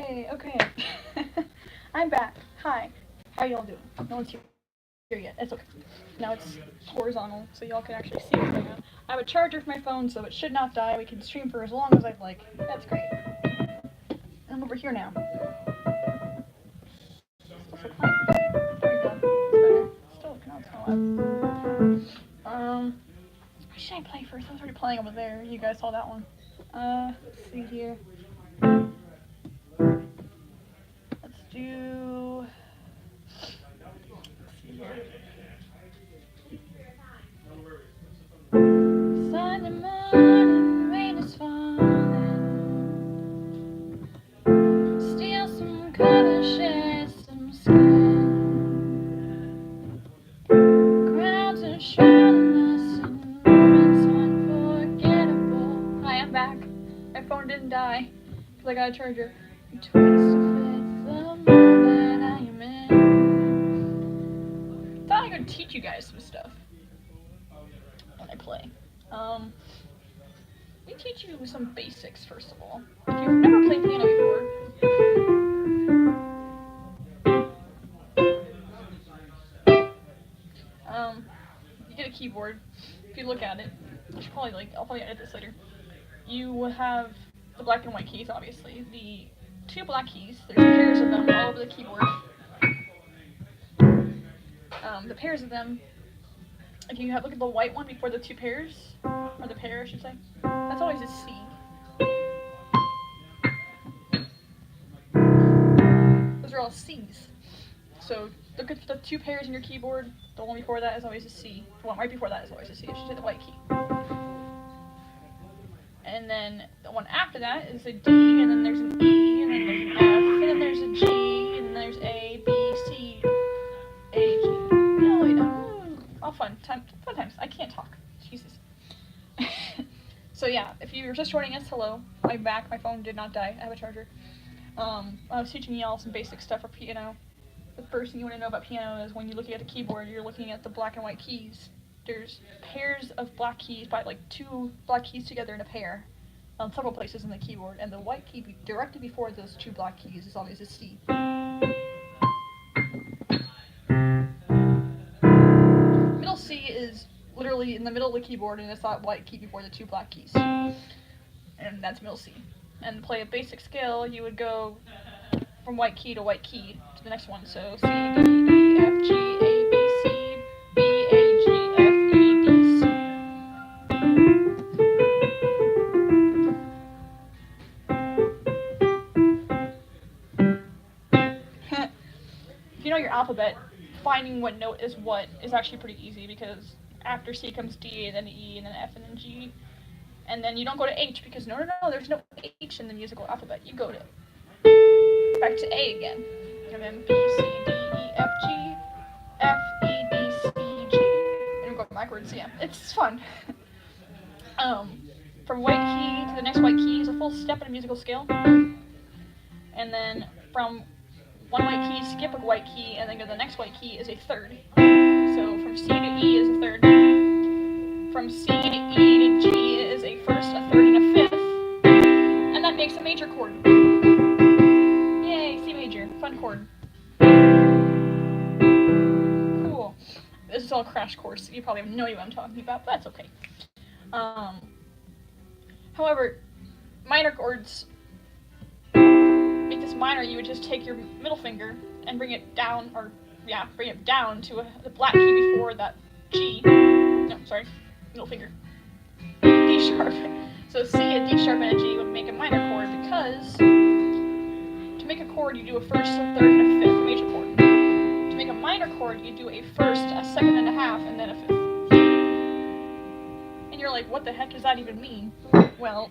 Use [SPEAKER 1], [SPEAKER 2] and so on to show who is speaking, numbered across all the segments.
[SPEAKER 1] Yay, okay. I'm back. Hi. How y'all doing? No one's here yet. It's okay. Now it's horizontal, so y'all can actually see what's going on. I have a charger for my phone, so it should not die. We can stream for as long as I'd like. That's great. I'm over here now. Still so quiet. There we go. It's better. Still, no, it's not loud. What should I play first? I was already playing over there. You guys saw that one. Let's see here. Let's do. Let's see here. Sunday morning, rain is falling. Steal some color, share some skin. Crowds are shrouding us in moments unforgettable. Hi, I'm back. My phone didn't die because I got a charger. Twist of faith, the moment I am in. Thought I could teach you guys some stuff when I play. Let me teach you some basics first of all. If you've never played piano before, you get a keyboard. If you look at it, I'll probably edit this later. You have the black and white keys, obviously. The two black keys. There's pairs of them all over the keyboard. The pairs of them. If you look at the white one before the two pairs, or the pair, I should say, that's always a C. Those are all C's. So look at the two pairs in your keyboard. The one before that is always a C. The one right before that is always a C. I should say the white key. And then the one after that is a D, and then there's an E, and then there's an F, and then there's a G, and then there's A, B, C, A, G. No, wait, no. All fun times. I can't talk. Jesus. So yeah, if you're just joining us, hello. I'm back. My phone did not die. I have a charger. I was teaching y'all some basic stuff for piano. The first thing you want to know about piano is when you're looking at the keyboard, you're looking at the black and white keys. There's pairs of black keys, like two black keys together in a pair on several places in the keyboard, and the white key directly before those two black keys is always a C. Middle C is literally in the middle of the keyboard, and it's that white key before the two black keys. And that's middle C. And to play a basic scale, you would go from white key to white key to the next one. So C, D, E, F, G, A, B, C, B, A, G, F, E, D, C. If you know your alphabet, finding what note is what is actually pretty easy because after C comes D, and then E, and then F, and then G. And then you don't go to H because no, there's no H in the musical alphabet. You go to back to A again. And then B, C, D, E, F, G, F, E, D, C, G. And we go backwards, yeah. It's fun. From white key to the next white key is a full step in a musical scale. And then from one white key, skip a white key, and then go to the next white key is a third. So from C to E is a third. From C to E to G is a first, a third, and a fifth. And that makes a major chord. Yay, C major. Fun chord. Cool. This is all a crash course. You probably have no idea what I'm talking about, but that's okay. However, minor chords, make this minor, you would just take your middle finger and bring it down, bring it down to the black key before that G. No, sorry, middle finger. D sharp. So C, a D sharp, and a G would make a minor chord because to make a chord, you do a first, a third, and a fifth, a major chord. To make a minor chord, you do a first, a second and a half, and then a fifth. And you're like, what the heck does that even mean? Well,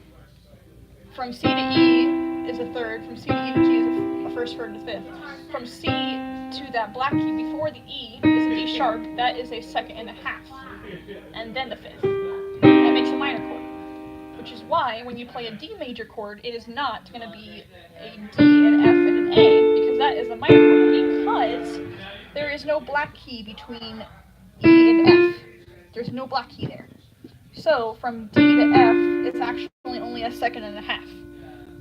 [SPEAKER 1] from C to E is a third, from C to E to G is a first, third, and a fifth. From C to that black key before the E is a D sharp, that is a second and a half, and then the fifth. That makes a minor chord, which is why when you play a D major chord, it is not going to be a D, an F, and an A, because that is a minor chord, because there is no black key between E and F. There's no black key there. So from D to F, it's actually only a second and a half.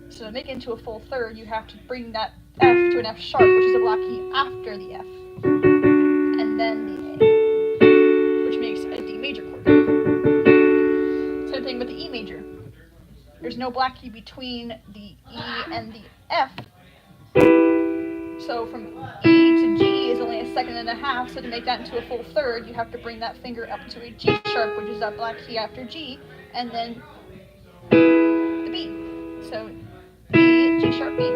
[SPEAKER 1] So to make it into a full third, you have to bring that F to an F sharp, which is a black key after the F, and then the A, which makes a D major chord. Same thing with the E major. There's no black key between the E and the F, so from E to G is only a second and a half, so to make that into a full third, you have to bring that finger up to a G sharp, which is that black key after G, and then the B. So B, G sharp, B.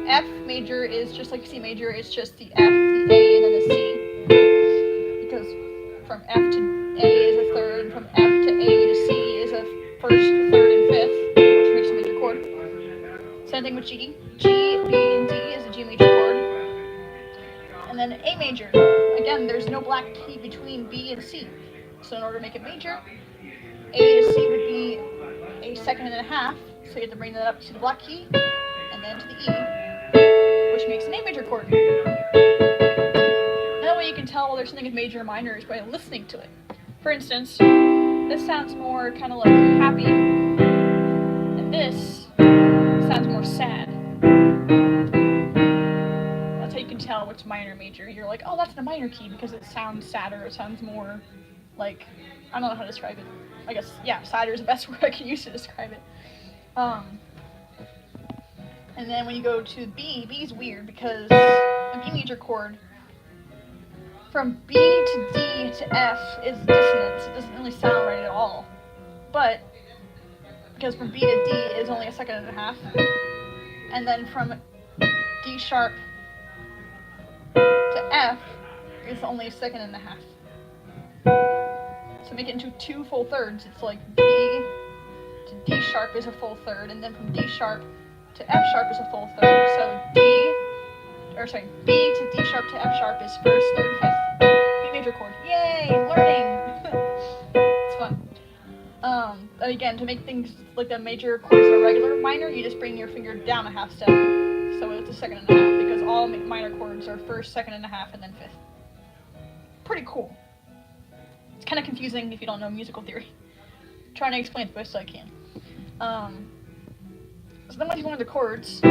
[SPEAKER 1] F major is just like C major, it's just the F, the A, and then the C. Because from F to A is a third, from F to A to C is a first, third, and fifth, which makes a major chord. Same thing with G. G, B, and D is a G major chord. And then A major. Again, there's no black key between B and C. So in order to make it major, A to C would be a second and a half. So you have to bring that up to the black key, and then to the E, which makes an A major chord. That way you can tell whether something is major or minor is by listening to it. For instance, this sounds more kind of like happy, and this sounds more sad. That's how you can tell what's minor or major. You're like, oh, that's in a minor key because it sounds sadder. It sounds more like, I don't know how to describe it. I guess, yeah, sadder is the best word I can use to describe it. And then when you go to B, B is weird because a B major chord from B to D to F is dissonance. It doesn't really sound right at all. But because from B to D is only a second and a half, and then from D sharp to F is only a second and a half. So make it into two full thirds. It's like B to D sharp is a full third, and then from D sharp to F sharp is a full third. So B to D sharp to F sharp is first, third, fifth. B major chord. Yay! Learning! It's fun. And again, to make things like the major chords are regular minor, you just bring your finger down a half step. So it's a second and a half, because all minor chords are first, second and a half, and then fifth. Pretty cool. It's kind of confusing if you don't know musical theory. I'm trying to explain it the best I can. So then once you learn the chords,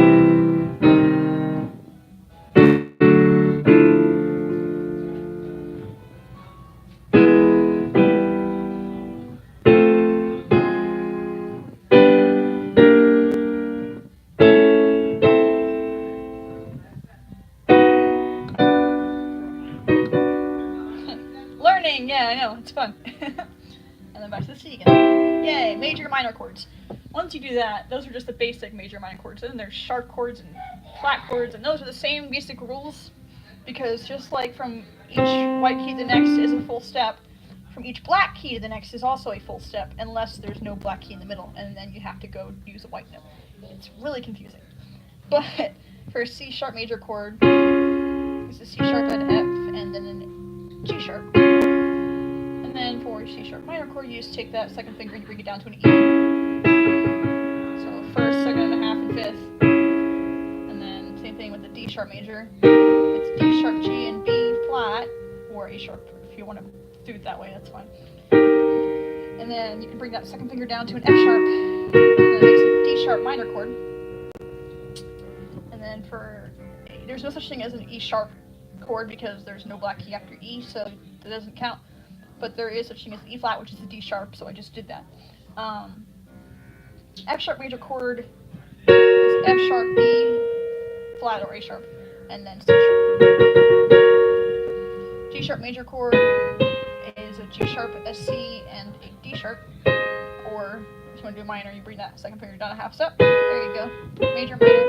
[SPEAKER 1] learning, yeah, I know, it's fun. And then back to the C again. Yay, major minor chords. Once you do that, those are just the basic major minor chords. Then there's sharp chords and flat chords, and those are the same basic rules, because just like from each white key to the next is a full step, from each black key to the next is also a full step, unless there's no black key in the middle, and then you have to go use a white note. It's really confusing. But for a C sharp major chord, it's a C sharp and F, and then a G sharp. And then for a C sharp minor chord, you just take that second finger and you bring it down to an E. So first, second and a half, and fifth. And then same thing with the D sharp major. It's D sharp, G, and B flat, or A sharp if you want to do it that way, that's fine. And then you can bring that second finger down to an F sharp, and then it makes a D sharp minor chord. And then for A, there's no such thing as an E sharp chord because there's no black key after E, so that doesn't count. But there is such thing as E flat, which is a D sharp, so I just did that. F sharp major chord is F sharp, B flat, or A sharp, and then C sharp. G sharp major chord is a G sharp, a C, and a D sharp. Or if you want to do minor, you bring that second finger down a half step. There you go. Major, minor.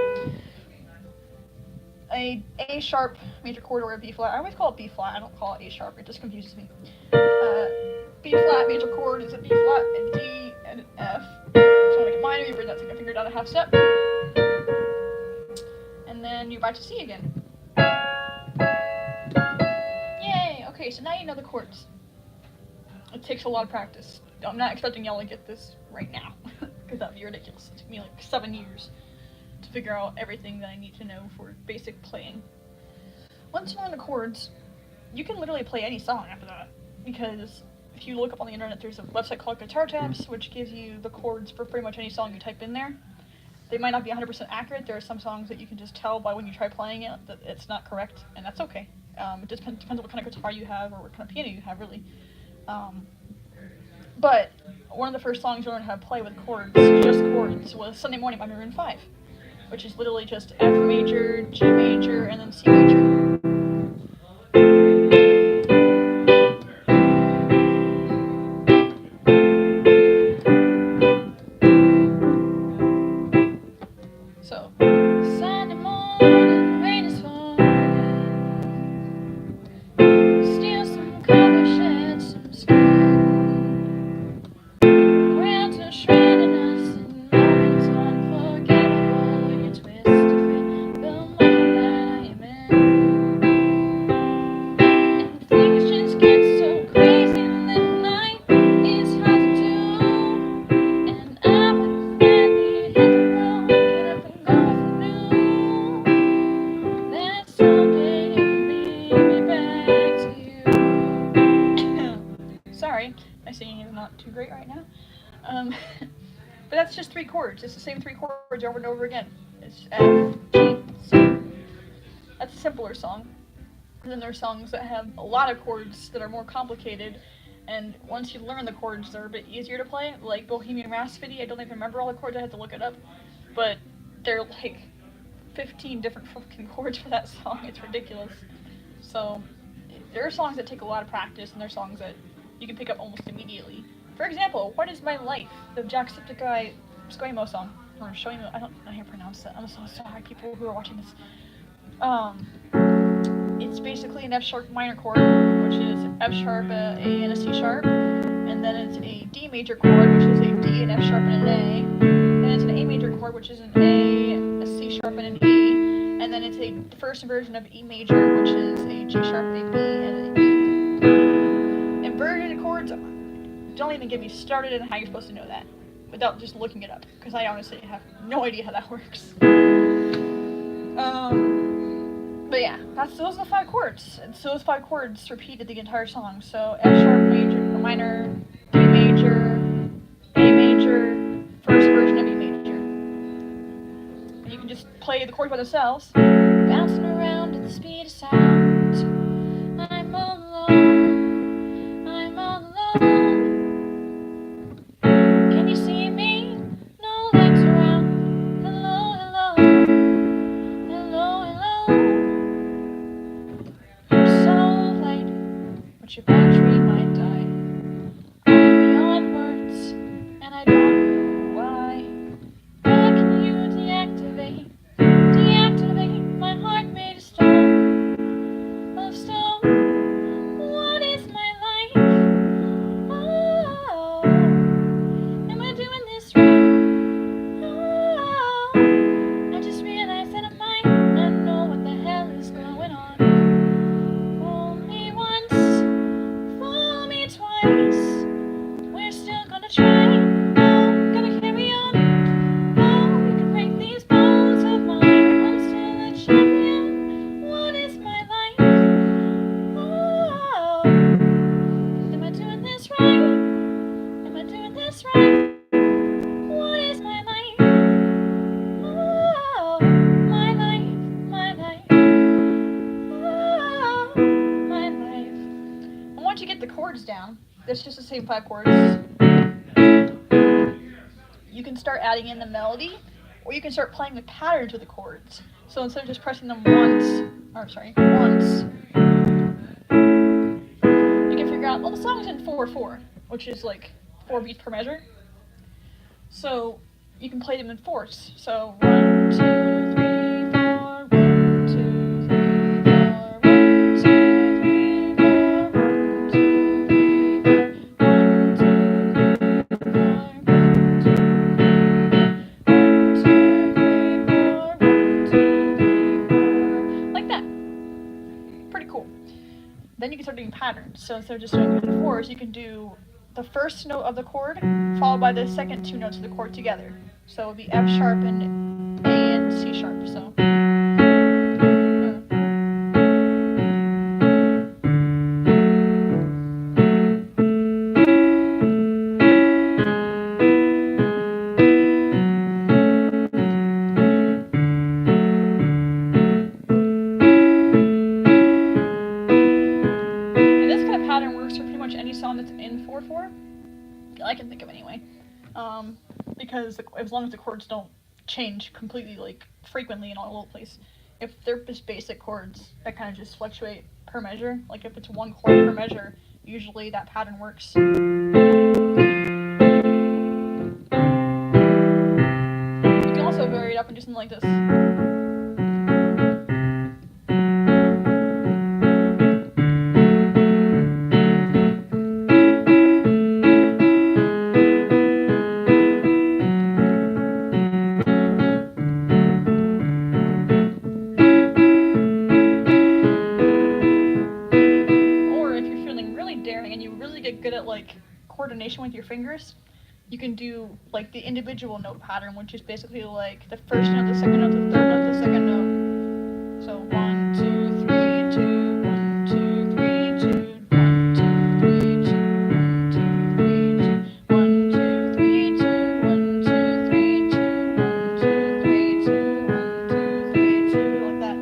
[SPEAKER 1] A sharp major chord or a B flat. I always call it B flat. I don't call it A sharp. It just confuses me. B flat major chord is a B flat, a D, and an F. So to make it minor, you bring that second finger down a half step, and then you're back to C again. Yay! Okay, so now you know the chords. It takes a lot of practice. I'm not expecting y'all to get this right now, because that would be ridiculous. It took me like 7 years to figure out everything that I need to know for basic playing. Once you learn the chords, you can literally play any song after that, because if you look up on the internet, there's a website called Guitar Tabs, which gives you the chords for pretty much any song you type in there. They might not be 100% accurate. There are some songs that you can just tell by when you try playing it that it's not correct, and that's okay. It just depends on what kind of guitar you have or what kind of piano you have, really. Um, but one of the first songs I learned how to play with chords, just chords, was Sunday Morning by Maroon 5, which is literally just F major, G major, and then C major. So, Sunday morning, rain is falling. Steal some coffee, shed some skin. Winter shredding us in moments unforgettable. You twist to fit the moment that I am in. And things just get so crazy that night is hard to do. And I would gladly hit the road, get up and go if I knew that someday it would lead me back to you. Sorry, my singing is not too great right now. But that's just 3 chords. It's the same 3 chords over and over again. It's F, G, C. That's a simpler song. And then there are songs that have a lot of chords that are more complicated, and once you learn the chords, they're a bit easier to play. Like Bohemian Rhapsody, I don't even remember all the chords, I had to look it up. But there are like 15 different fucking chords for that song. It's ridiculous. So there are songs that take a lot of practice, and there are songs that you can pick up almost immediately. For example, What Is My Life, the Jacksepticeye Squamo song. Or Shoimo, I don't know how to pronounce it. I'm so sorry, people who are watching this. It's basically an F sharp minor chord, which is F sharp, A, and a C sharp. And then it's a D major chord, which is a D, an F sharp, and an A. Then it's an A major chord, which is an A, a C sharp, and an E. And then it's a first inversion of E major, which is a G sharp, a B, and an E. Inverted chords, don't even get me started on how you're supposed to know that without just looking it up, because I honestly have no idea how that works. But yeah, those are the 5 chords. And so those 5 chords repeated the entire song. So F sharp major, minor, D major, A major, first version of E major. And you can just play the chords by themselves, bouncing around at the speed of sound. I'm alone, I'm alone. Can you see me? No lights around. Hello, hello, hello, hello. But your battery might die. I'm beyond words, and I don't know why. How can you deactivate my heart made of stone, of stone? What is my life? Oh, am I doing this right? Oh, I just realized that I might not know what the hell is going on. We're still gonna try. Oh, gonna carry on. Oh, you can break these bones of mine. I'm still a champion. What is my life? Oh, am I doing this right? Am I doing this right? What is my life? Oh, my life, my life. Oh, my life. And once you get the chords down, it's just the same 5 chords. You can start adding in the melody, or you can start playing with patterns with the chords. So instead of just pressing them once, you can figure out, well, the song's in 4/4, which is like 4 beats per measure. So you can play them in fourths. So 1, 2, 3, 4, 1, 2, 3, 4, 1, 2, 3, 4, 1, 2, 3, 4, 1, 2, 3, 4, 1, 2, 3, 4, 1, 2, 3, 4, 1, 2, 3, 4, 1, 2, 3, 4, like that. Pretty cool. Then you can start doing patterns. So instead of just doing 4s, you can do the first note of the chord followed by the second 2 notes of the chord together. So it would be F sharp and A and C sharp. So. keyboard for. I can think of anyway. Because as long as the chords don't change completely, like, frequently and all over the place. If they're just basic chords that kind of just fluctuate per measure, like if it's one chord per measure, usually that pattern works. You can also vary it up and do something like this. Good at like coordination with your fingers, you can do like the individual note pattern, which is basically like the first note, the second note, the third note, the second note. So 1, 2, 3, 2, 1, 2, 3, 2, 1, 2, 3, 2, 1, 2, 3, 2, 1, 2, 3, 2, 1, 2, 3, 2, 1, 2, 3, 2, 1, 2, 3, 2, like that.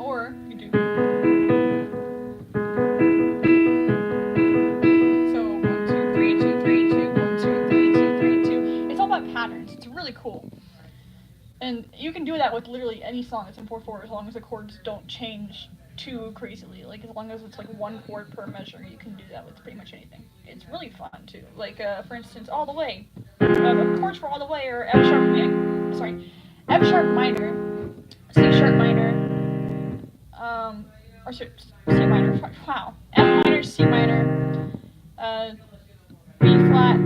[SPEAKER 1] Or you do. Patterns. It's really cool. And you can do that with literally any song that's in 4/4 as long as the chords don't change too crazily. Like, as long as it's like one chord per measure, you can do that with pretty much anything. It's really fun too. Like, for instance, All the Way. The chords for All the Way are F sharp minor, C sharp minor, or C minor. Wow. F minor, C minor, B flat,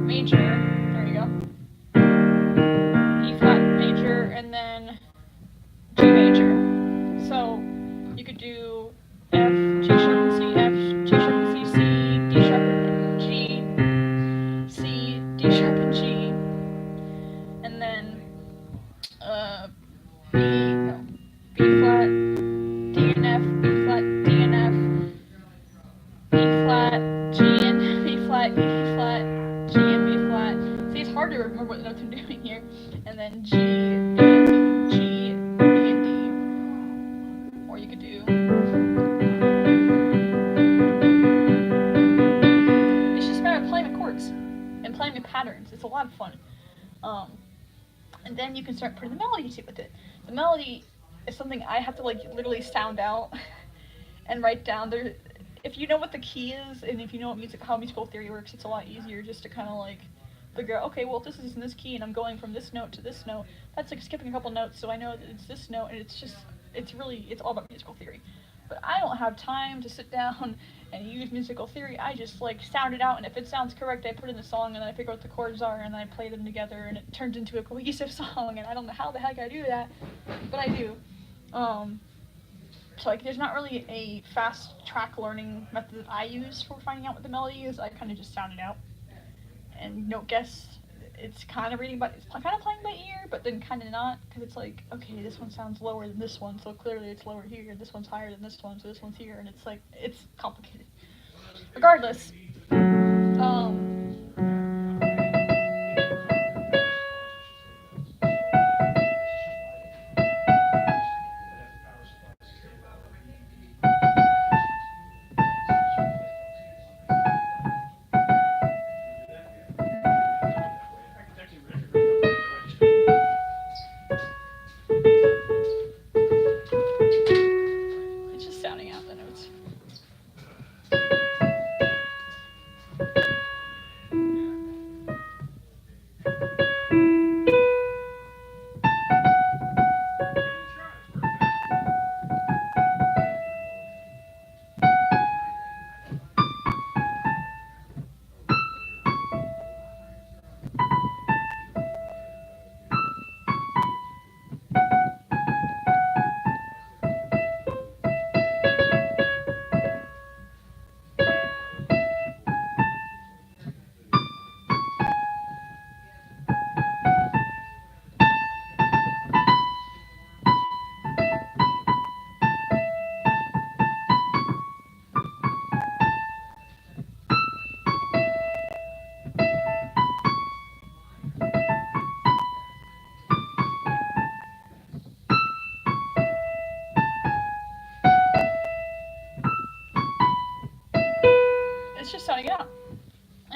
[SPEAKER 1] major. And then G major. So you could do F, G sharp and C, F, G sharp and C, C, D sharp and G, C, D sharp and G, and then B flat, D and F, B flat, D and F, B flat, G and B flat, E flat, G and B flat. See, it's hard to remember what notes I'm doing here. And then G, patterns. It's a lot of fun. And then you can start putting the melody to with it. The melody is something I have to like literally sound out and write down. There, if you know what the key is and if you know what how musical theory works, it's a lot easier just to kind of like figure out, okay, well, if this is in this key and I'm going from this note to this note, that's like skipping a couple notes, so I know that it's this note, and it's all about musical theory. But I don't have time to sit down and use musical theory. I just like sound it out, and if it sounds correct, I put it in the song, and then I figure out what the chords are, and then I play them together, and it turns into a cohesive song, and I don't know how the heck I do that, but I do. So like, there's not really a fast track learning method that I use for finding out what the melody is. I kind of just sound it out and note guess. It's kind of playing by ear, but then kind of not, because it's like, okay, this one sounds lower than this one, so clearly it's lower here. This one's higher than this one, so this one's here, and it's like, it's complicated. Regardless,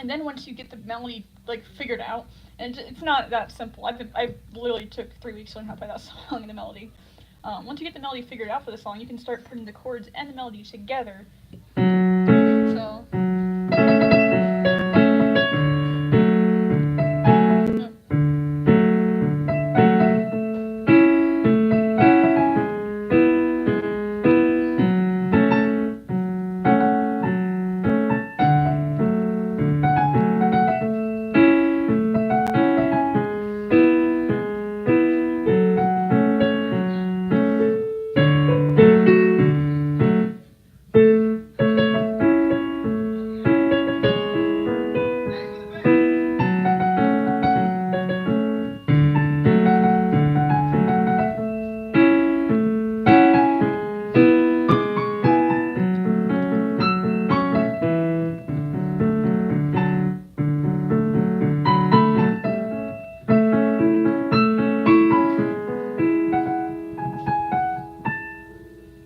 [SPEAKER 1] And then once you get the melody like figured out, and it's not that simple. I literally took 3 weeks to learn how to play that song and the melody. Once you get the melody figured out for the song, you can start putting the chords and the melody together. So.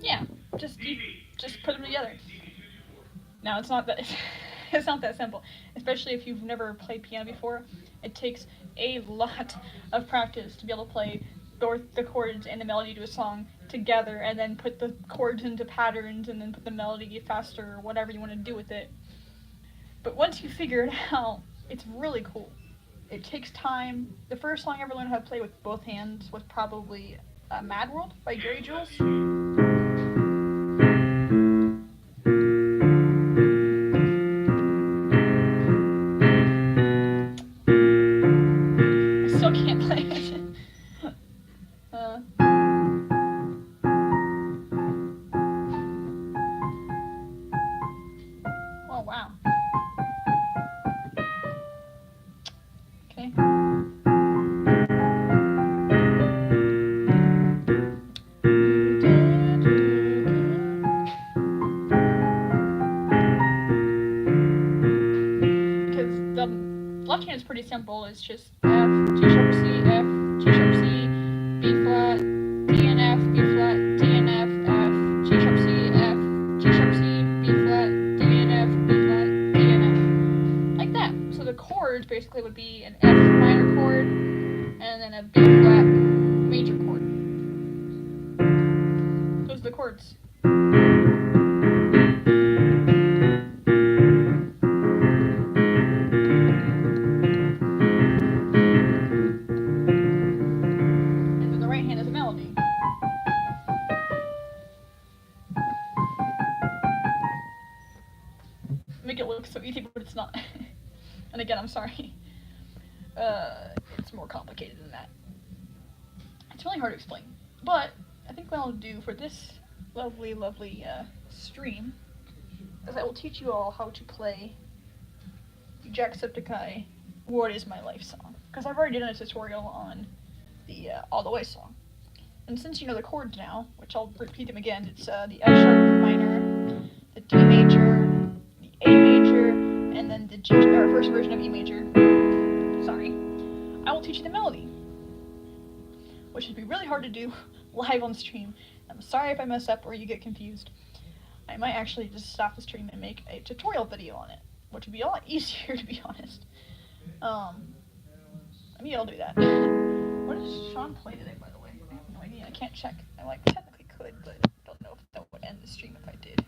[SPEAKER 1] Yeah, just put them together. Now it's not that it's not that simple, especially if you've never played piano before. It takes a lot of practice to be able to play both the chords and the melody to a song together, and then put the chords into patterns, and then put the melody faster or whatever you want to do with it. But once you figure it out, it's really cool. It takes time. The first song I ever learned how to play with both hands was probably Mad World by Gary Jules. Can't play it. Oh wow. Okay. Because the left hand is pretty simple. It's just F, G sharp C, F, G sharp C, B flat, D and F, B flat, D and F, F, G sharp C, F, G sharp C, B flat, D and F, B flat, D and F. Like that. So the chords basically would be an F minor chord and then a B flat major chord. Those are the chords. Make it look so easy, but it's not. And again, I'm sorry. It's more complicated than that. It's really hard to explain. But I think what I'll do for this lovely, lovely stream is I will teach you all how to play Jacksepticeye What Is My Life song. Because I've already done a tutorial on the All The Way song. And since you know the chords now, which I'll repeat them again, it's the F sharp minor, the D major, the A major, and then the G, or first version of E major. Sorry. I will teach you the melody, which would be really hard to do live on stream. I'm sorry if I mess up or you get confused. I might actually just stop the stream and make a tutorial video on it, which would be a lot easier, to be honest. Maybe I'll do that. What does Sean play today, by the way? I have no idea. I can't check. I technically could, but I don't know if that would end the stream if I did.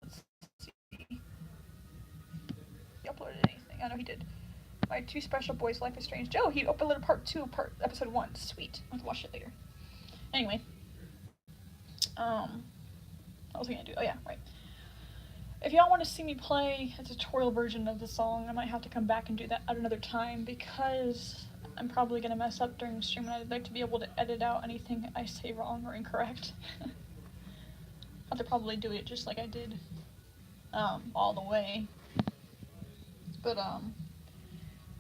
[SPEAKER 1] Let's see. He uploaded anything. I know he did. My Two Special Boys, Life is Strange. Oh, he uploaded part 2 of episode 1. Sweet. I'll have to watch it later. Anyway. What was I gonna do? Oh yeah, right. If y'all want to see me play a tutorial version of the song, I might have to come back and do that at another time, because I'm probably going to mess up during the stream, and I'd like to be able to edit out anything I say wrong or incorrect. I'll have to probably do it just like I did All The Way. But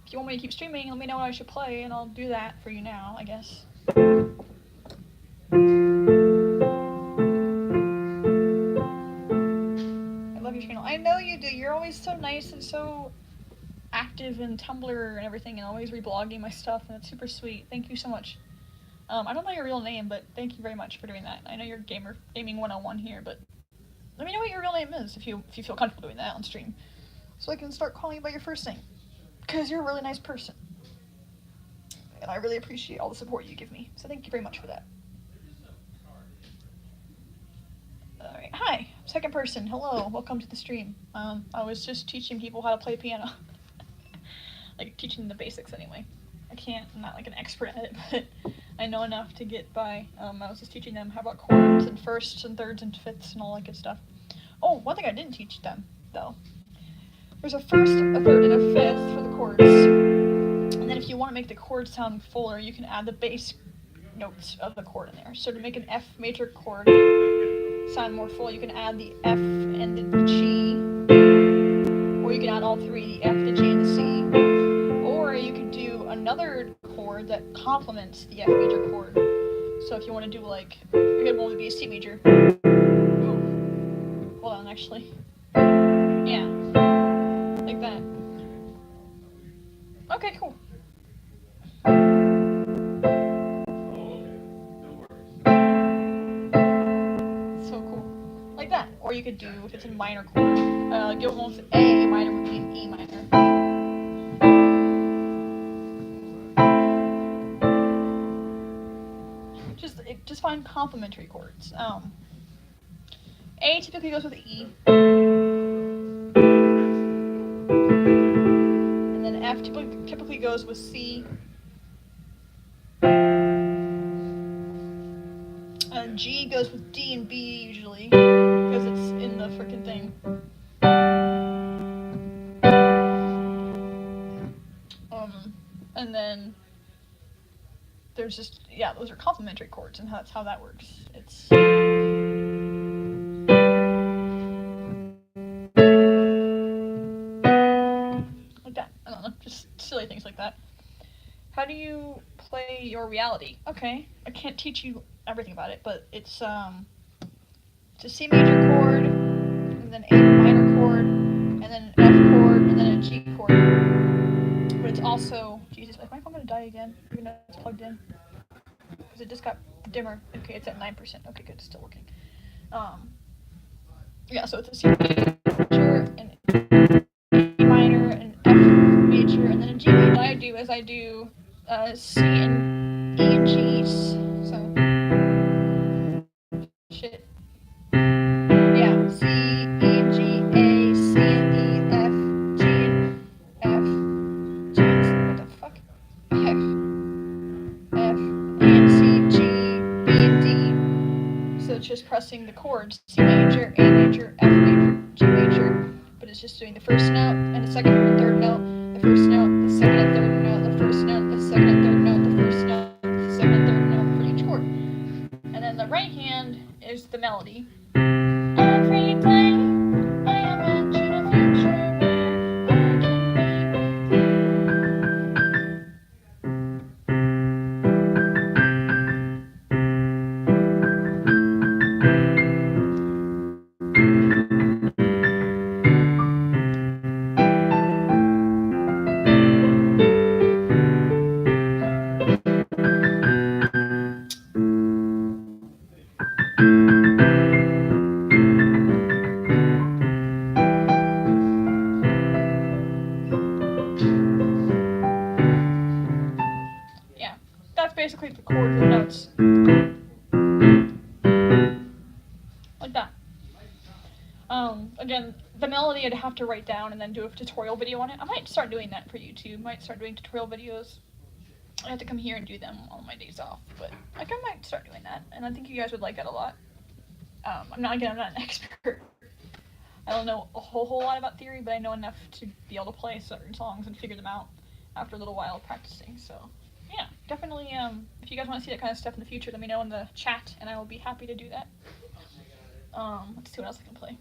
[SPEAKER 1] if you want me to keep streaming, let me know what I should play, and I'll do that for you now, I guess. Your channel. I know you do. You're always so nice and so active in Tumblr and everything, and always reblogging my stuff, and it's super sweet. Thank you so much. I don't know your real name, but thank you very much for doing that. I know you're Gaming 101 here, but let me know what your real name is if you feel comfortable doing that on stream. so I can start calling you by your first name. Because you're a really nice person. And I really appreciate all the support you give me. So thank you very much for that. Alright, hi, second person. Hello, welcome to the stream. I was just teaching people how to play piano. Like, teaching the basics anyway. I'm not like an expert at it, but I know enough to get by. I was just teaching them how about chords and firsts and thirds and fifths and all that good stuff. Oh, one thing I didn't teach them, though. There's a first, a third, and a fifth for the chords. And then if you want to make the chord sound fuller, you can add the bass notes of the chord in there. So to make an F major chord sound more full, you can add the F and the G, or you can add all three, the F, the G, and the C. Or you could do another chord that complements the F major chord. So if you want to do like, a good one would be a C major. Ooh. Hold on, actually. Yeah. Like that. Okay, cool. So cool. Like that. Or you could do, if it's a minor chord, go almost A minor would be an E minor. Just find complementary chords. A typically goes with E. And then F typically goes with C. G goes with D and B usually, because it's in the frickin' thing. And then there's just, yeah, those are complementary chords, and that's how that works. It's like that. I don't know, just silly things like that. How do you play your reality? Okay, I can't teach you everything about it, but it's a C major chord, and then A minor chord, and then an F chord, and then a G chord. But it's also, Jesus, is my phone gonna die again? Even though it's plugged in? Because it just got dimmer. Okay, it's at 9%. Okay, good, it's still working. Yeah, so it's a C major, an E minor, an F major, and then a G major. What I do is I do C and E and G's. So shit. Yeah, C, E and G, A, C and E, F, G and F, G and, what the fuck? F, A and C, G, B and D. So it's just pressing the chords, C major, A major, F major, G major, but it's just doing the first note and the second and third note, the first note, the second and third note, the first note, the second and third note, the first note, the second and third note for each chord. And then the right hand is the melody. Every day I imagine a future where I can be with you. Yeah, that's basically the chords and notes. Like that. Again, the melody I'd have to write down and then do a tutorial video on it. I might start doing that for YouTube. Might start doing tutorial videos. I have to come here and do them on my days off, but I might start doing that, and I think you guys would like that a lot. I'm not an expert. I don't know a whole lot about theory, but I know enough to be able to play certain songs and figure them out after a little while of practicing. So yeah, definitely. If you guys want to see that kind of stuff in the future, let me know in the chat, and I will be happy to do that. Let's see what else I can play.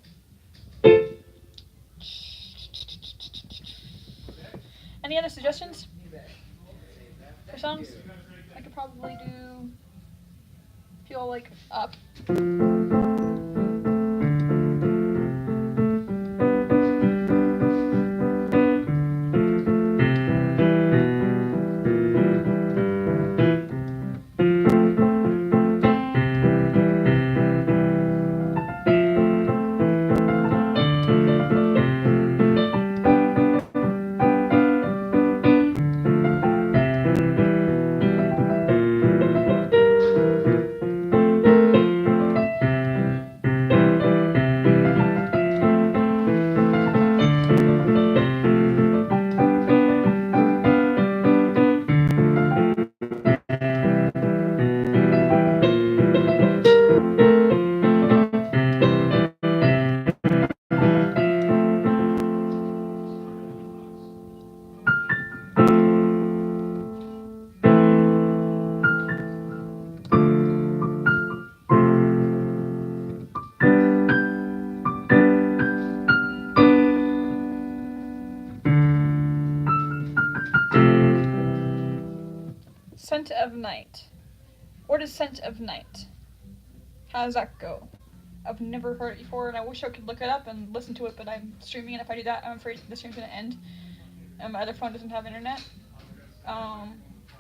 [SPEAKER 1] Any other suggestions for songs? I could probably do, if you all like Up. of Night. Or Descent of Night. How does that go? I've never heard it before, and I wish I could look it up and listen to it, but I'm streaming, and if I do that, I'm afraid the stream's gonna end. And my other phone doesn't have internet.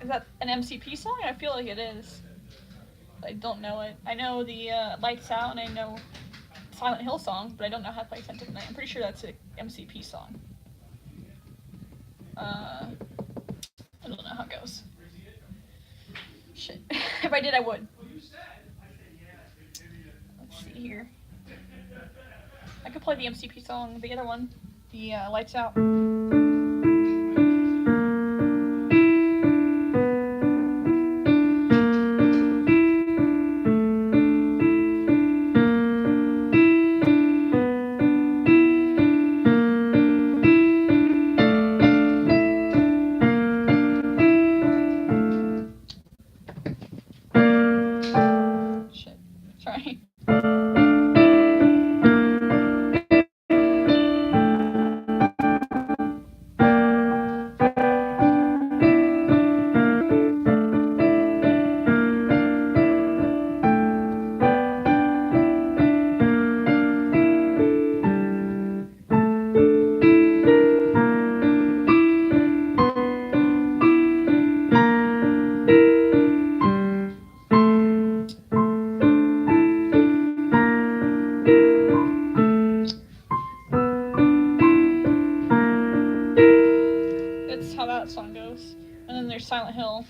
[SPEAKER 1] Is that an MCP song? I feel like it is. I don't know it. I know the Lights Out, and I know Silent Hill songs, but I don't know how to play Descent of Night. I'm pretty sure that's an MCP song. I don't know how it goes. Shit. If I did, I would. Let's see here. I could play the MCP song, the other one, the Lights Out. Shit. Sorry. That's how that song goes. And then there's Silent Hill.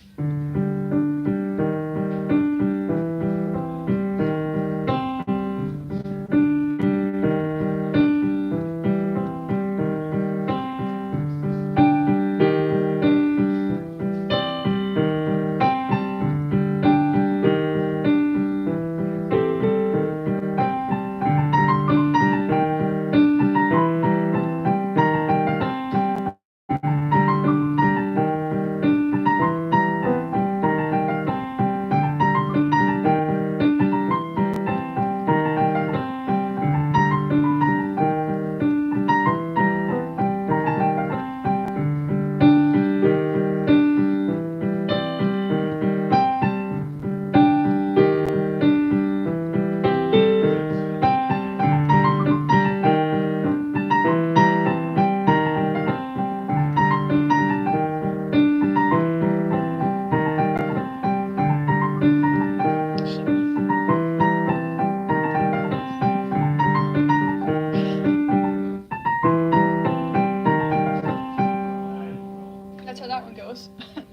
[SPEAKER 1] That's how that one goes. If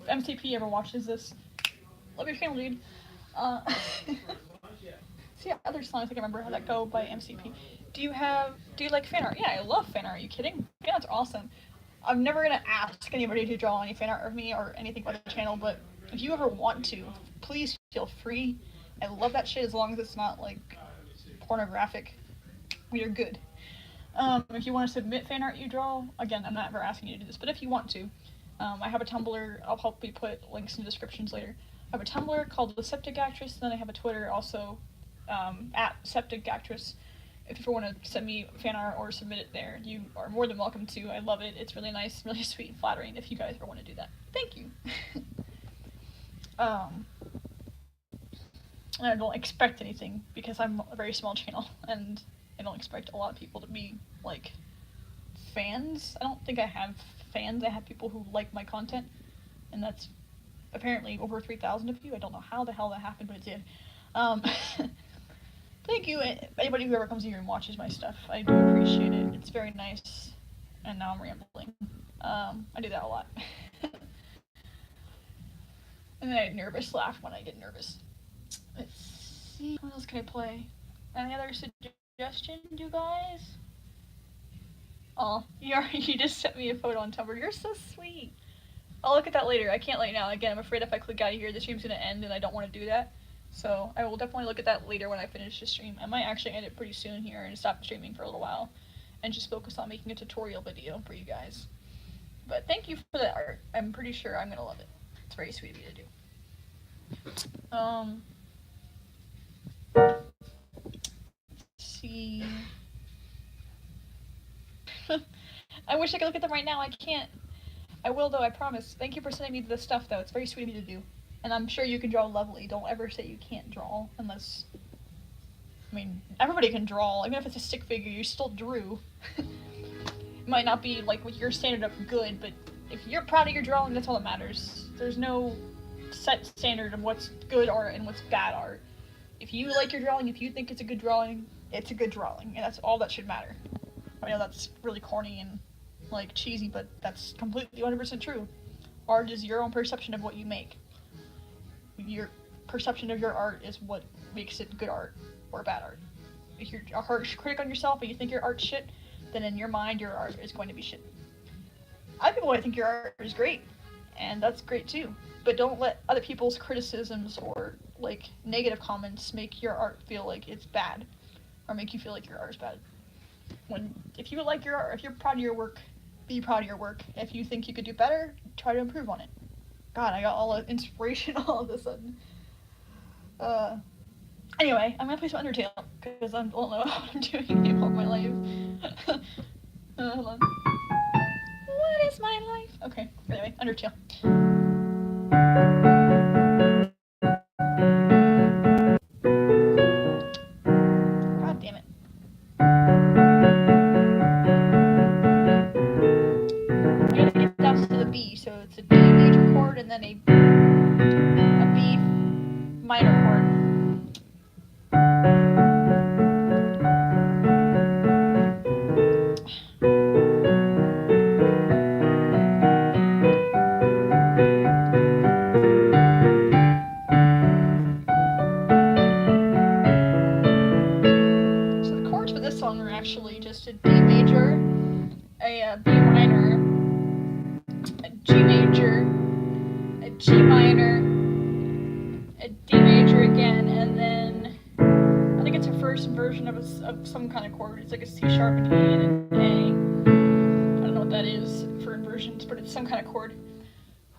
[SPEAKER 1] MCP ever watches this, love your channel, dude. See, other songs I can remember how that go by MCP. Do you like fan art? Yeah, I love fan art. Are you kidding? Fan art's awesome. I'm never gonna ask anybody to draw any fan art of me or anything about the channel, but if you ever want to, please feel free. I love that shit as long as it's not like pornographic. We are good. If you want to submit fan art you draw, again, I'm not ever asking you to do this, but if you want to, I have a Tumblr. I'll probably put links in the descriptions later. I have a Tumblr called The Septic Actress, and then I have a Twitter also, at Septic Actress. If you want to send me fan art or submit it there, you are more than welcome to. I love it. It's really nice, really sweet and flattering if you guys ever want to do that. Thank you. I don't expect anything because I'm a very small channel, and I don't expect a lot of people to be, like, fans. I don't think I have fans. I have people who like my content, and that's apparently over 3,000 of you. I don't know how the hell that happened, but it did. Thank you, anybody who ever comes here and watches my stuff. I do appreciate it. It's very nice. And now I'm rambling. I do that a lot. And then I nervous laugh when I get nervous. Let's see, what else can I play? Any other suggestions, you guys? Oh, you just sent me a photo on Tumblr. You're so sweet. I'll look at that later. I can't right now. Again, I'm afraid if I click out of here, the stream's gonna end, and I don't want to do that. So I will definitely look at that later when I finish the stream. I might actually end it pretty soon here and stop streaming for a little while, and just focus on making a tutorial video for you guys. But thank you for the art. I'm pretty sure I'm gonna love it. It's very sweet of you to do. Let's see. I wish I could look at them right now. I can't. I will though, I promise. Thank you for sending me the stuff though. It's very sweet of you to do. And I'm sure you can draw lovely. Don't ever say you can't draw unless, I mean, everybody can draw. Even if it's a stick figure, you still drew. It might not be like with your standard of good, but if you're proud of your drawing, that's all that matters. There's no set standard of what's good art and what's bad art. If you like your drawing, if you think it's a good drawing, it's a good drawing, and that's all that should matter. I know that's really corny and like cheesy, but that's completely 100% true. Art is your own perception of what you make. Your perception of your art is what makes it good art or bad art. If you're a harsh critic on yourself and you think your art's shit, then in your mind your art is going to be shit. Other people might think your art is great, and that's great too. But don't let other people's criticisms or like negative comments make your art feel like it's bad, or make you feel like your art is bad. If you like your art, if you're proud of your work, be proud of your work. If you think you could do better, try to improve on it. God, I got all the inspiration all of a sudden. Anyway, I'm gonna play some Undertale because I don't know what I'm doing anymore in my life. Hold on. What is my life? Okay. Anyway, Undertale. God damn it. I gotta get down to the B, so it's a D major chord and then a B minor chord. Actually just a D major, a B minor, a G major, a G minor, a D major again, and then I think it's a first version of some kind of chord. It's like a C sharp, an E, and an A. I don't know what that is for inversions, but it's some kind of chord.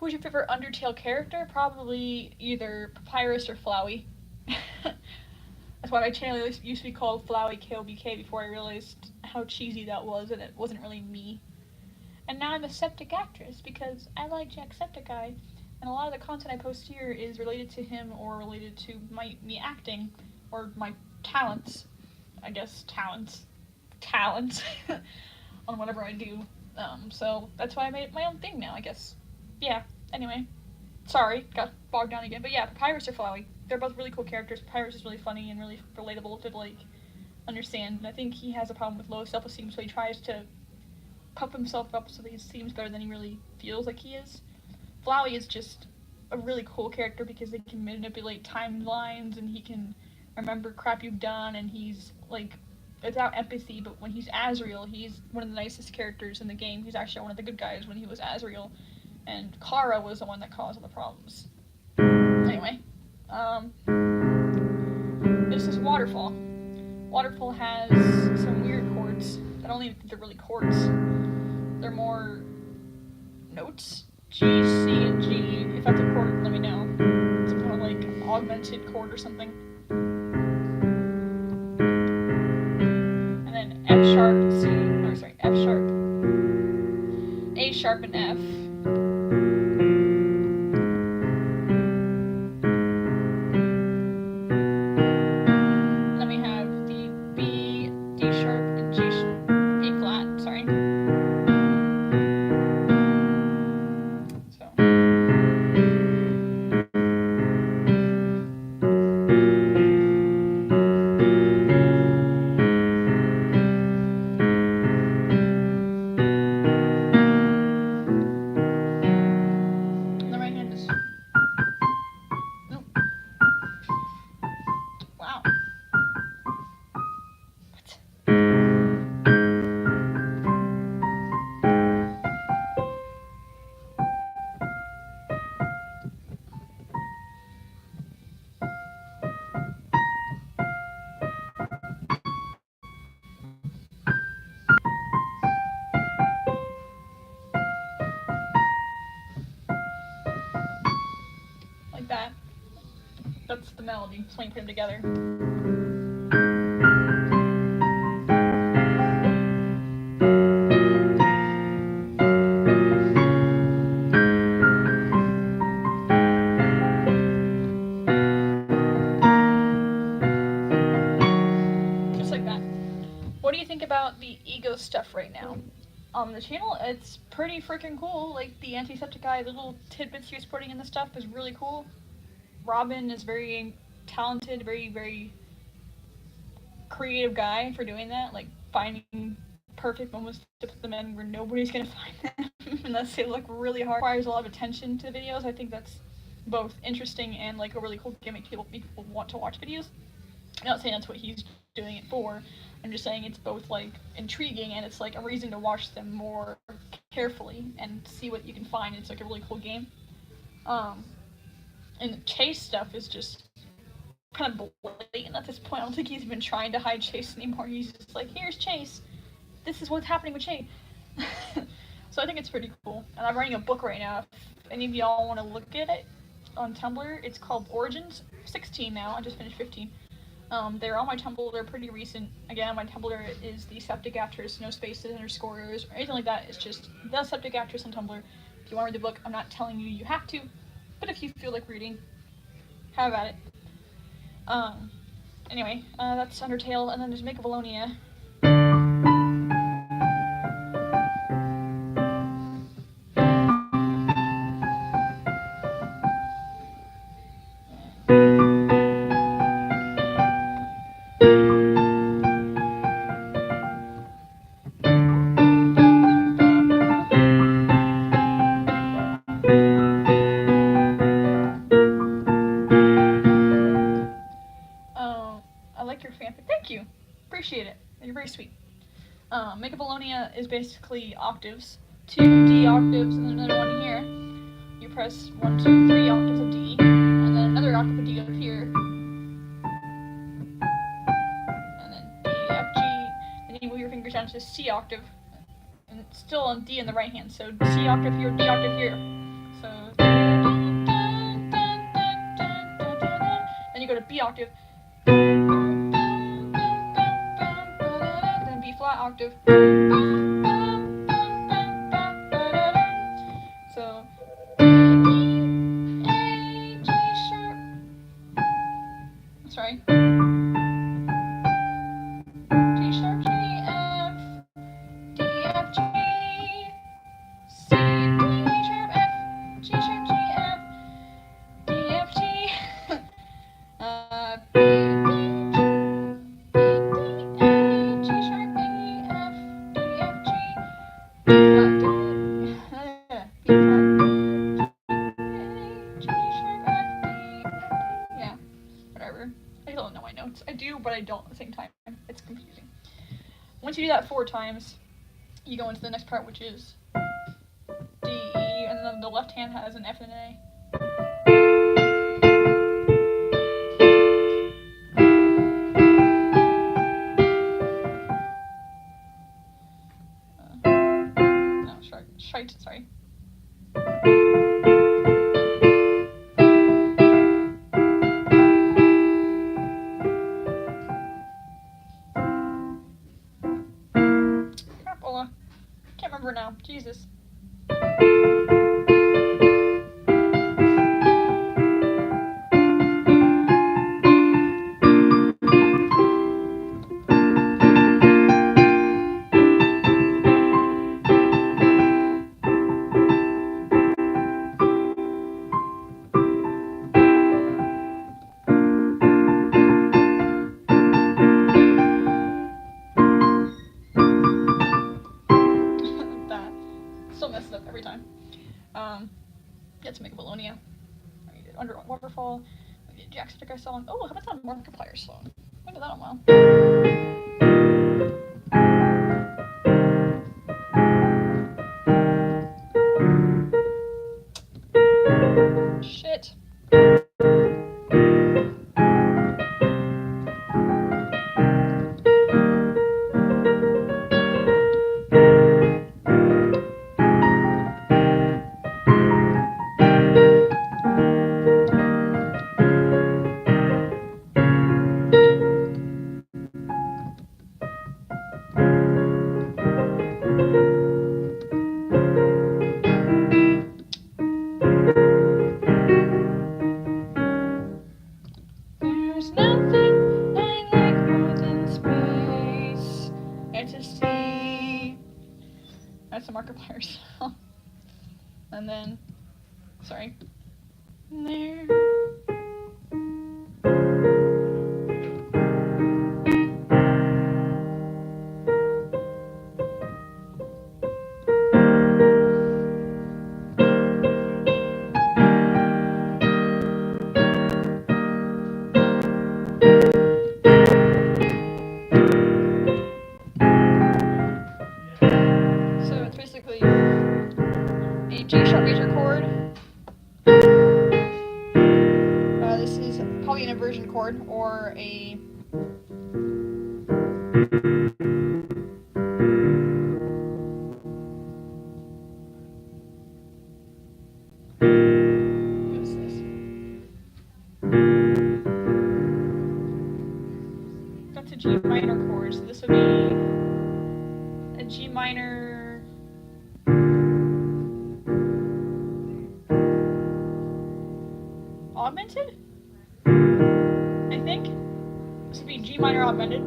[SPEAKER 1] Who's your favorite Undertale character? Probably either Papyrus or Flowey. That's why my channel used to be called Flowey KOBK before I realized how cheesy that was and it wasn't really me. And now I'm a septic actress because I like Jacksepticeye, and a lot of the content I post here is related to him or related to me acting or my talents. I guess talents on whatever I do. So that's why I made it my own thing now, I guess. Yeah. Anyway, sorry, got bogged down again. But yeah, Papyrus or Flowey. They're both really cool characters. Papyrus is really funny and really relatable to like understand. And I think he has a problem with low self-esteem, so he tries to puff himself up so that he seems better than he really feels like he is. Flowey is just a really cool character because they can manipulate timelines and he can remember crap you've done, and he's like without empathy, but when he's Azriel, he's one of the nicest characters in the game. He's actually one of the good guys when he was Azriel, and Kara was the one that caused all the problems. Anyway, this is Waterfall. Waterfall has some weird chords. I don't even think they're really chords. They're more notes. G, C, and G. If that's a chord, let me know. Some kind of like augmented chord or something. And then F sharp, C, or sorry, F sharp, A sharp, and F. That. That's the melody, so when you put them together. what do you think about the ego stuff right now on the channel? It's pretty freaking cool. Like the Antisepticeye, the little tidbits he was putting in the stuff is really cool. Robin is very talented, very, very creative guy for doing that. Like finding perfect moments to put them in where nobody's gonna find them unless they look really hard. It requires a lot of attention to the videos. I think that's both interesting and like a really cool gimmick to make people want to watch videos. I'm not saying that's what he's doing it for. I'm just saying it's both like intriguing and it's like a reason to watch them more carefully and see what you can find. It's like a really cool game. And the chase stuff is just kind of blatant at this point. I don't think he's even trying to hide Chase anymore. He's just like, here's Chase. This is what's happening with Chase. So I think it's pretty cool. And I'm writing a book right now. If any of y'all want to look at it on Tumblr, it's called Origins. 16 now. I just finished 15. They're on my Tumblr. They're pretty recent. Again, my Tumblr is the Septic Actress, no spaces, underscores, or anything like that. It's just the Septic Actress on Tumblr. If you want to read the book, I'm not telling you you have to, but if you feel like reading, have at it. Anyway, that's Undertale, and then there's Make a Valonia. Appreciate it. You're very sweet. Make a Valonia is basically octaves. 2 D octaves and then another one here. You press 1, 2, 3 octaves of D, and then another octave of D up here. And then D, F, G. Then you move your fingers down to C octave. And it's still on D in the right hand. So C octave here, D octave here. So then you go to B octave. Flat octave. So A, G sharp. Sorry. G sharp, G, F, D, F, G, C, D sharp, F, G sharp, G, F, D, F, G, B, I do, but I don't at the same time. It's confusing. Once you do that 4 times, you go into the next part, which is D, E, and then the left hand has an F and an A. No, shite, sorry. Can't remember now. Jesus. Let's make a Valonia. Under Waterfall. Jacksepticeye song. Oh, how about that Markiplier song? I haven't done that in a while. Shit. the Markiplier song. And then, sorry. There. So it's basically a G sharp major chord. This is probably an inversion chord or a what's this? That's a G minor chord, so this would be a G minor. Augmented? I think. This would be G minor augmented.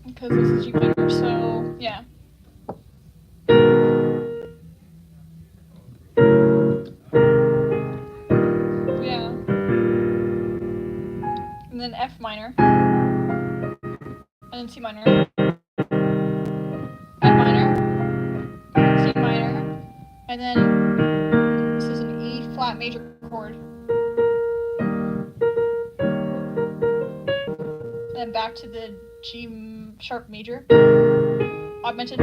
[SPEAKER 1] Because this is G minor, so yeah. Yeah. And then F minor. And then C minor. F minor. C minor. And then this is an E flat major chord. And then back to the G sharp major. Augmented.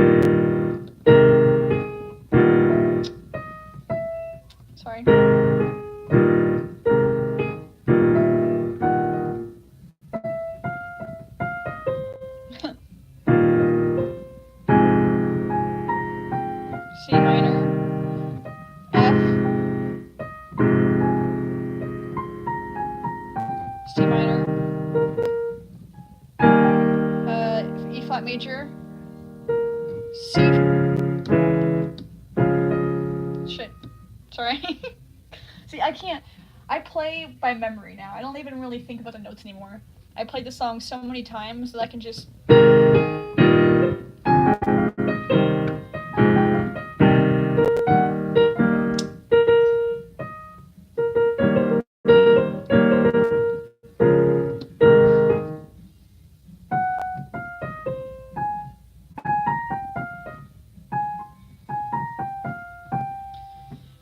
[SPEAKER 1] Sorry. C minor. F. C minor. E flat major. C. Shit. Sorry. See, I play by memory now. I don't even really think about the notes anymore. I played the song so many times that I can just...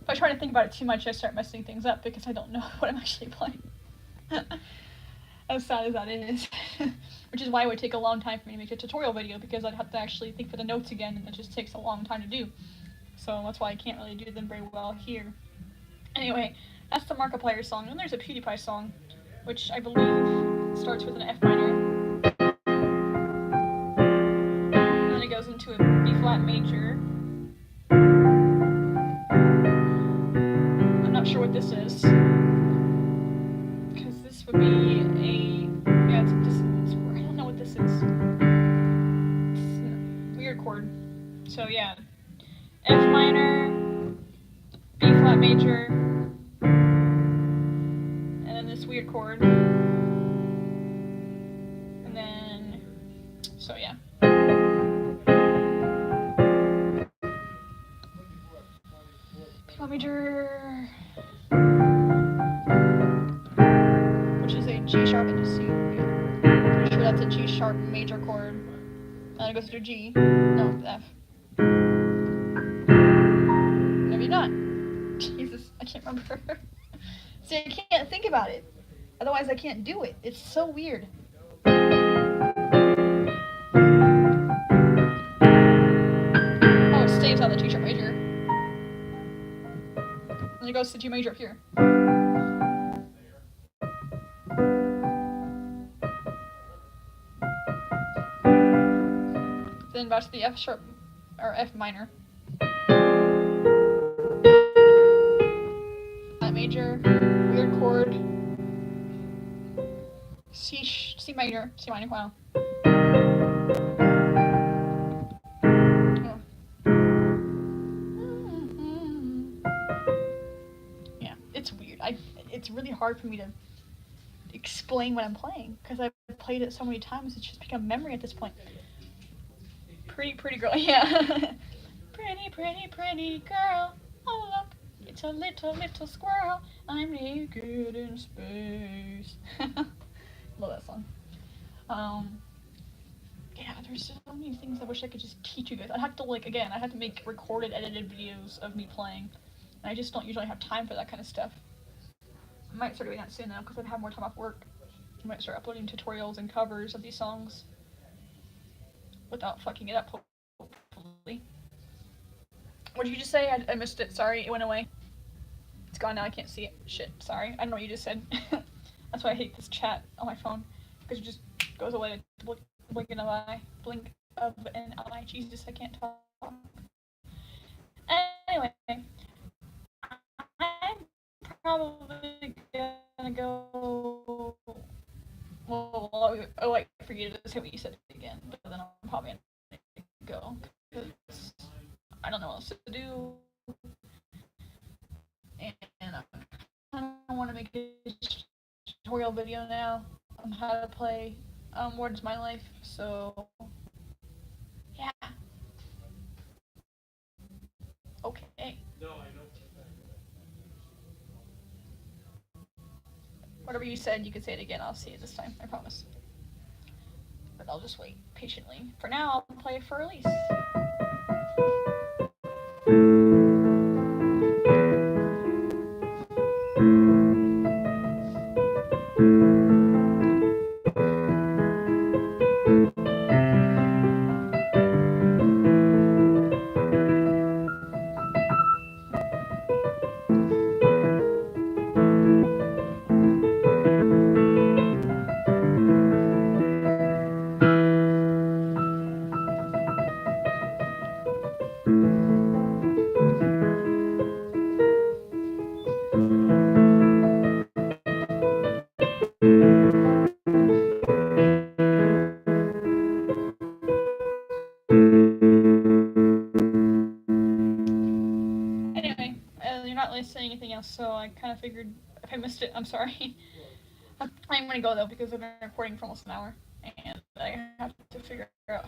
[SPEAKER 1] If I try to think about it too much, I start messing things up because I don't know what I'm actually playing. As sad as that is. Which is why it would take a long time for me to make a tutorial video, because I'd have to actually think for the notes again, and it just takes a long time to do. So that's why I can't really do them very well here. Anyway, that's the Markiplier song. And there's a PewDiePie song, which I believe starts with an F minor. And then it goes into a B flat major. I'm not sure what this is. Because this would be a... yeah, it's I don't know what this is. It's a weird chord. So yeah. F minor, B flat major, and then this weird chord. And then... so yeah. B flat major, which is a G sharp and a C. Pretty sure that's a G sharp major chord. And then it goes to G. No, F. Maybe not. Jesus, I can't remember. See, I can't think about it. Otherwise, I can't do it. It's so weird. Oh, it stays on the G sharp major. And it goes to G major up here. Then back to the F sharp, or F minor. Flat major, weird chord. C minor, wow. Oh. Yeah, it's weird. It's really hard for me to explain what I'm playing, because I've played it so many times, it's just become memory at this point. Pretty girl, yeah. Pretty girl. Oh look, it's a little squirrel. I'm naked in space. Love that song. Yeah, there's so many things I wish I could just teach you guys. I'd have to I have to make recorded, edited videos of me playing. And I just don't usually have time for that kind of stuff. I might start doing that soon though, because I'd have more time off work. I might start uploading tutorials and covers of these songs without fucking it up, hopefully. What did you just say? I missed it. Sorry, it went away. It's gone now. I can't see it. Shit. Sorry. I don't know what you just said. That's why I hate this chat on my phone, because it just goes away. Blink of an eye. Blink of an eye. Jesus, I can't talk. Anyway, I'm probably gonna go. Well, I'll wait for you to say what you said again, but then I'm probably gonna go, because I don't know what else to do. And I kind of want to make a tutorial video now on how to play Words My Life, so yeah. Okay. Whatever you said, you can say it again. I'll see it this time, I promise. But I'll just wait patiently. For now, I'll play for Elise. Anyway, you're not really saying anything else, so I kind of figured if I missed it, I'm sorry. I'm gonna go though, because I've been recording for almost an hour, and I have to figure out